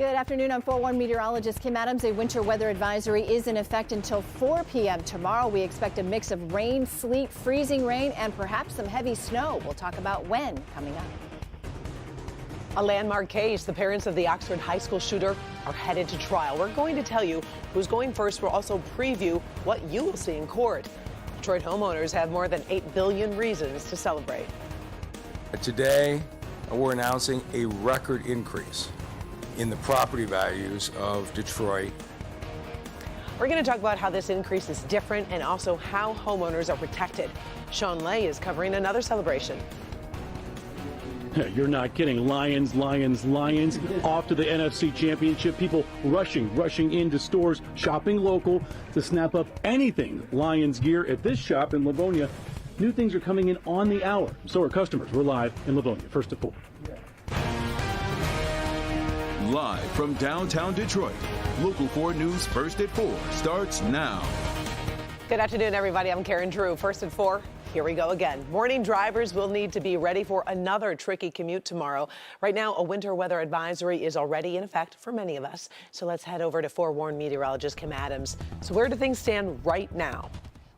Good afternoon. I'm 4-1 meteorologist Kim Adams. A winter weather advisory is in effect until 4 p.m. tomorrow. We expect a mix of rain, sleet, freezing rain, and perhaps some heavy snow. We'll talk about when coming up. A landmark case. The parents of the Oxford High School shooter are headed to trial. We're going to tell you who's going first. We'll also preview what you will see in court. Detroit homeowners have more than 8 billion reasons to celebrate. Today, we're announcing a record increase in the property values of Detroit. We're going to talk about how this increase is different and also how homeowners are protected. Sean Lay is covering another celebration. You're not kidding. Lions, Lions, Lions. Off to the NFC Championship. People rushing into stores, shopping local to snap up anything Lions gear at this shop in Livonia. New things are coming in on the hour. So are customers. We're live in Livonia, first at 4. Live from downtown Detroit, Local 4 News First at 4 starts now. Good afternoon, everybody. I'm Karen Drew. First at 4. Here we go again. Morning drivers will need to be ready for another tricky commute tomorrow. Right now, a winter weather advisory is already in effect for many of us. So let's head over to forewarned meteorologist Kim Adams. So where do things stand right now?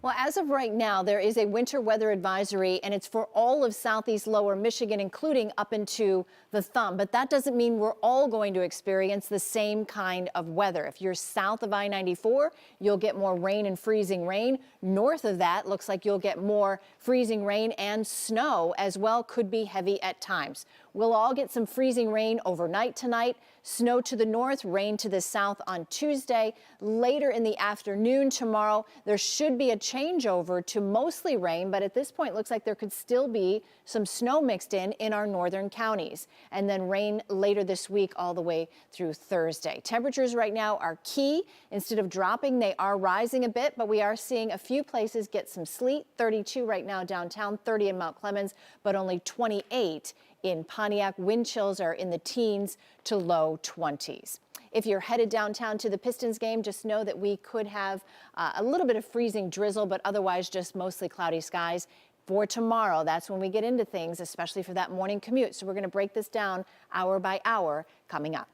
Well, as of right now, there is a winter weather advisory, and it's for all of southeast lower Michigan, including up into the thumb. But that doesn't mean we're all going to experience the same kind of weather. If you're south of I-94, you'll get more rain and freezing rain. North of that, looks like you'll get more freezing rain and snow as well, could be heavy at times. We'll all get some freezing rain overnight tonight. Snow to the north, rain to the south on Tuesday. Later in the afternoon tomorrow, there should be a changeover to mostly rain, but at this point, looks like there could still be some snow mixed in our northern counties. And then rain later this week all the way through Thursday. Temperatures right now are key. Instead of dropping, they are rising a bit, but we are seeing a few places get some sleet. 32 right now downtown, 30 in Mount Clemens, but only 28 in Pontiac. Wind chills are in the teens to low 20s. If you're headed downtown to the Pistons game, just know that we could have a little bit of freezing drizzle, but otherwise just mostly cloudy skies. For tomorrow, that's when we get into things, especially for that morning commute. So we're going to break this down hour by hour coming up.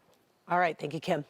All right. Thank you, Kim.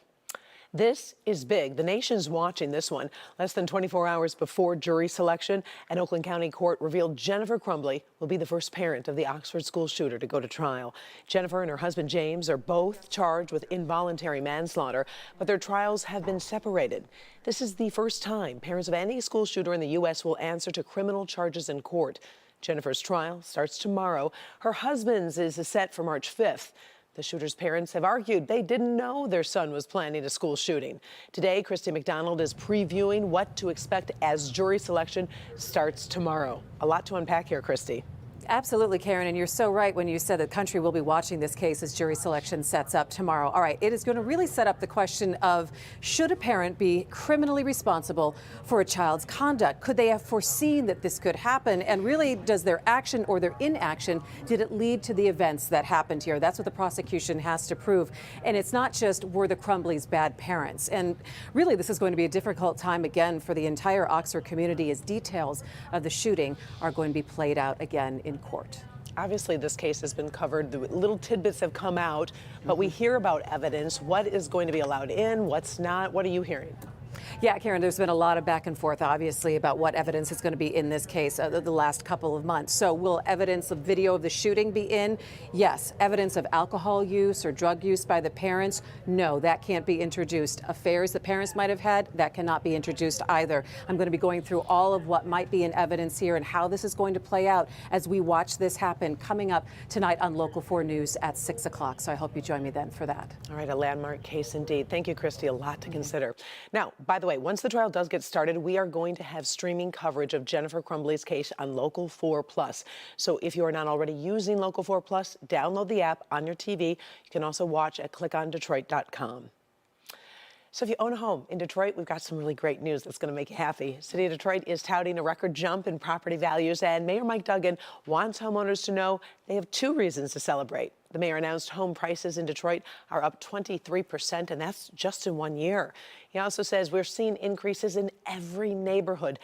This is big. The nation's watching this one. Less than 24 hours before jury selection, an Oakland County court revealed Jennifer Crumbley will be the first parent of the Oxford school shooter to go to trial. Jennifer and her husband James are both charged with involuntary manslaughter, but their trials have been separated. This is the first time parents of any school shooter in the U.S. will answer to criminal charges in court. Jennifer's trial starts tomorrow. Her husband's is set for March 5th. The shooter's parents have argued they didn't know their son was planning a school shooting. Today, Christy McDonald is previewing what to expect as jury selection starts tomorrow. A lot to unpack here, Christy. Absolutely, Karen, and you're so right when you said the country will be watching this case as jury selection sets up tomorrow. All right, it is going to really set up the question of, should a parent be criminally responsible for a child's conduct? Could they have foreseen that this could happen? And really, does their action or their inaction, did it lead to the events that happened here? That's what the prosecution has to prove. And it's not just, were the Crumbleys bad parents? And really, this is going to be a difficult time again for the entire Oxford community as details of the shooting are going to be played out again in court. Obviously, this case has been covered. The little tidbits have come out, but we hear about evidence. What is going to be allowed in? What's not? What are you hearing? Yeah, Karen, there's been a lot of back and forth, obviously, about what evidence is going to be in this case the last couple of months. So will evidence of video of the shooting be in? Yes. Evidence of alcohol use or drug use by the parents? No, that can't be introduced. Affairs that parents might have had? That cannot be introduced either. I'm going to be going through all of what might be in evidence here and how this is going to play out as we watch this happen coming up tonight on Local 4 News at 6 o'clock. So I hope you join me then for that. All right, a landmark case indeed. Thank you, Christy. A lot to consider. Now, by the way, once the trial does get started, we are going to have streaming coverage of Jennifer Crumbley's case on Local 4 Plus. So if you are not already using Local 4 Plus, download the app on your TV. You can also watch at clickondetroit.com. So if you own a home in Detroit, we've got some really great news that's going to make you happy. City of Detroit is touting a record jump in property values, and Mayor Mike Duggan wants homeowners to know they have 2 reasons to celebrate. The mayor announced home prices in Detroit are up 23%, and that's just in 1 year. He also says we're seeing increases in every neighborhood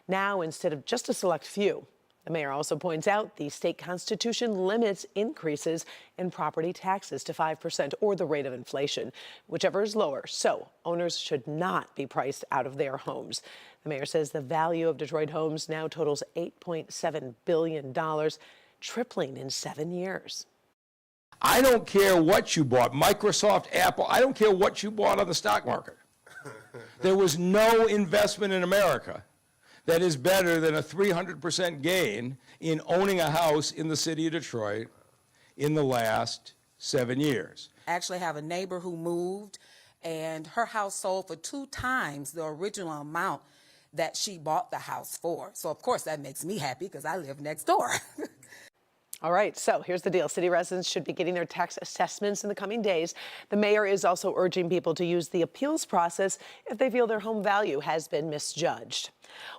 now instead of just a select few. The mayor also points out the state constitution limits increases in property taxes to 5% or the rate of inflation, whichever is lower. So owners should not be priced out of their homes. The mayor says the value of Detroit homes now totals $8.7 billion, tripling in 7 years. I don't care what you bought, Microsoft, Apple, I don't care what you bought on the stock market. There was no investment in America that is better than a 300% gain in owning a house in the city of Detroit in the last 7 years. I actually have a neighbor who moved, and her house sold for 2 times the original amount that she bought the house for. So, of course, that makes me happy because I live next door. All right, so here's the deal. City residents should be getting their tax assessments in the coming days. The mayor is also urging people to use the appeals process if they feel their home value has been misjudged.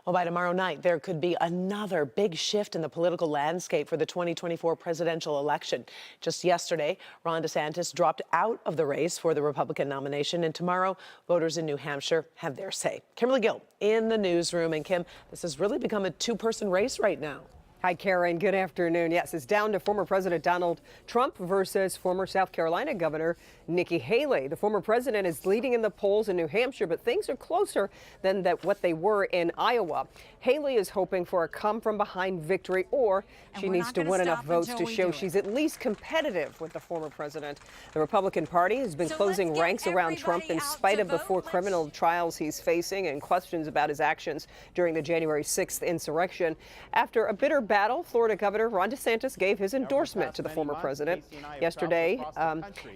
Well, by tomorrow night, there could be another big shift in the political landscape for the 2024 presidential election. Just yesterday, Ron DeSantis dropped out of the race for the Republican nomination, and tomorrow, voters in New Hampshire have their say. Kimberly Gill in the newsroom. And Kim, this has really become a two-person race right now. Hi, Karen. Good afternoon. Yes, it's down to former President Donald Trump versus former South Carolina Governor Nikki Haley. The former president is leading in the polls in New Hampshire, but things are closer than what they were in Iowa. Haley is hoping for a come-from-behind victory, or she needs to win enough votes to show she's at least competitive with the former president. The Republican Party has been closing ranks around Trump in spite of the 4 criminal trials he's facing and questions about his actions during the January 6th insurrection. After a bitter battle, Florida Governor Ron DeSantis gave his endorsement to the former president yesterday.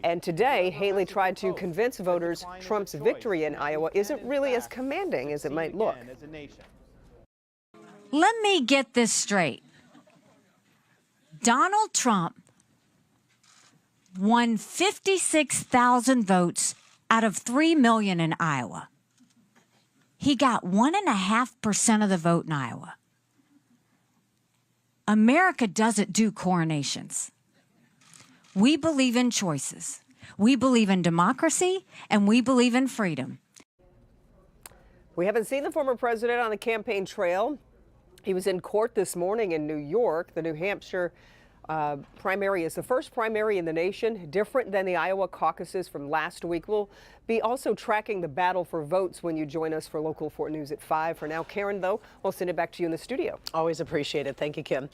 And today, Haley tried to convince voters Trump's victory in Iowa isn't really as commanding as it might look. Let me get this straight. Donald Trump won 56,000 votes out of 3 million in Iowa. He got 1.5% of the vote in Iowa. America doesn't do coronations. We believe in choices. We believe in democracy, and we believe in freedom. We haven't seen the former president on the campaign trail. He was in court this morning in New York. The New Hampshire primary is the first primary in the nation, different than the Iowa caucuses from last week. We'll be also tracking the battle for votes when you join us for Local 4 News at 5. For now, Karen, though, we'll send it back to you in the studio. Always appreciate it. Thank you, Kim.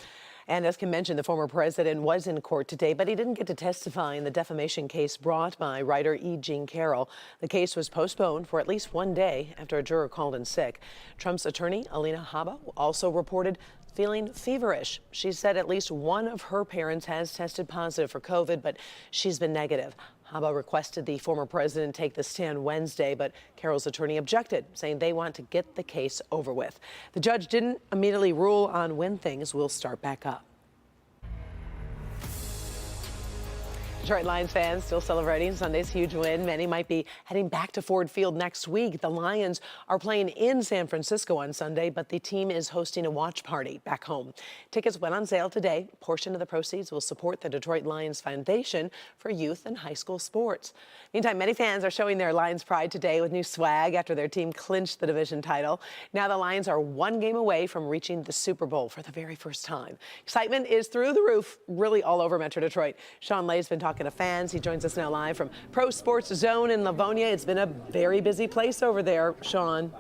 And as Kim mentioned, the former president was in court today, but he didn't get to testify in the defamation case brought by writer E. Jean Carroll. The case was postponed for at least 1 day after a juror called in sick. Trump's attorney, Alina Habba, also reported feeling feverish. She said at least one of her parents has tested positive for COVID, but she's been negative. Habba requested the former president take the stand Wednesday, but Carroll's attorney objected, saying they want to get the case over with. The judge didn't immediately rule on when things will start back up. Detroit Lions fans still celebrating Sunday's huge win. Many might be heading back to Ford Field next week. The Lions are playing in San Francisco on Sunday, but the team is hosting a watch party back home. Tickets went on sale today. A portion of the proceeds will support the Detroit Lions Foundation for youth and high school sports. Meantime, many fans are showing their Lions pride today with new swag after their team clinched the division title. Now the Lions are 1 game away from reaching the Super Bowl for the very first time. Excitement is through the roof, really all over Metro Detroit. Sean Lay's been talking to fans. He joins us now live from Pro Sports Zone in Livonia. It's been a very busy place over there, Sean.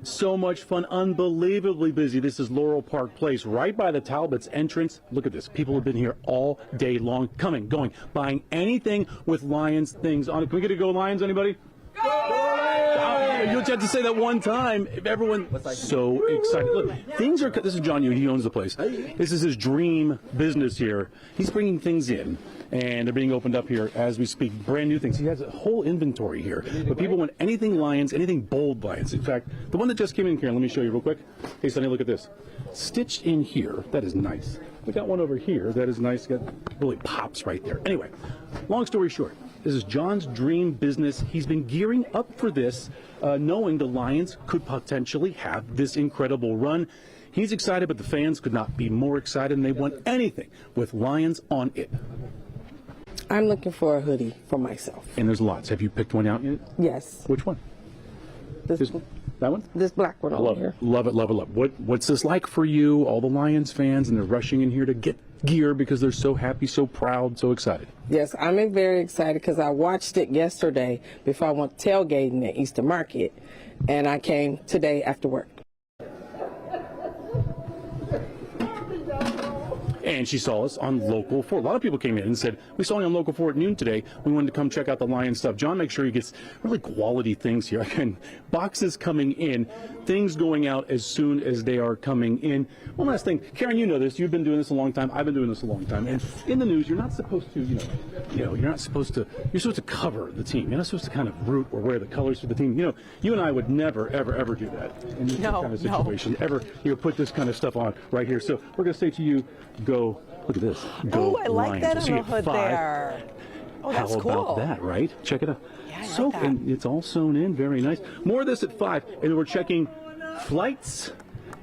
So much fun, unbelievably busy. This is Laurel Park Place, right by the Talbots entrance. Look at this. People have been here all day long, coming, going, buying anything with Lions things on it. Can we get a go Lions, anybody? Go Lions! You just have to say that one time. If everyone so excited. Look, things are. This is John Yu. He owns the place. This is his dream business here. He's bringing things in, and they're being opened up here as we speak. Brand new things. He has a whole inventory here. But people want anything Lions, anything bold Lions. In fact, the one that just came in, Karen, let me show you real quick. Hey, Sonny, look at this. Stitched in here. That is nice. We got one over here. That is nice. Got really pops right there. Anyway, long story short. This is John's dream business. He's been gearing up for this, knowing the Lions could potentially have this incredible run. He's excited, but the fans could not be more excited, and they want anything with Lions on it. I'm looking for a hoodie for myself. And there's lots. Have you picked one out yet? Yes. Which one? This one. That one? This black one over Love here. it, love it, love it, love it. What's this like for you? All the Lions fans, and they're rushing in here to get gear because they're so happy, so proud, so excited. Yes, I'm very excited because I watched it yesterday before I went tailgating at Easter Market, and I came today after work. And she saw us on Local 4. A lot of people came in and said, we saw you on Local 4 at noon today. We wanted to come check out the Lions stuff. John makes sure he gets really quality things here. Again, boxes coming in, things going out as soon as they are coming in. One last thing. Karen, you know this. You've been doing this a long time. I've been doing this a long time. And in the news, you're not supposed to, you're not supposed to, you're supposed to cover the team. You're not supposed to kind of root or wear the colors for the team. You and I would never, ever, ever do that in this kind of situation. Ever, put this kind of stuff on right here. So we're going to say to you, go. Look at this. Go I like Lions. that We'll on see the you at hood 5. there. Oh, that's How cool. about that, right? Check it out. Yeah, I so, like that. and it's all sewn in. Very nice. More of this at 5. And we're checking flights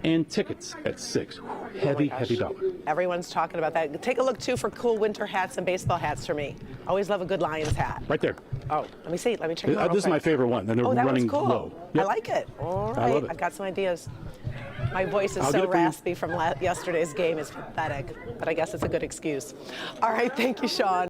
and tickets at 6. Heavy, heavy dollar. Everyone's talking about that. Take a look, too, for cool winter hats and baseball hats for me. Always love a good Lions hat. Right there. Oh, let me see. Let me check them out real This is my quick. favorite one. And they're Oh, that running one's cool. low. I Yep. like it. All I love right. it. I've got some ideas. My voice is I'll so get it for you. raspy from yesterday's game. It's pathetic, but I guess it's a good excuse. All right. Thank you, Sean.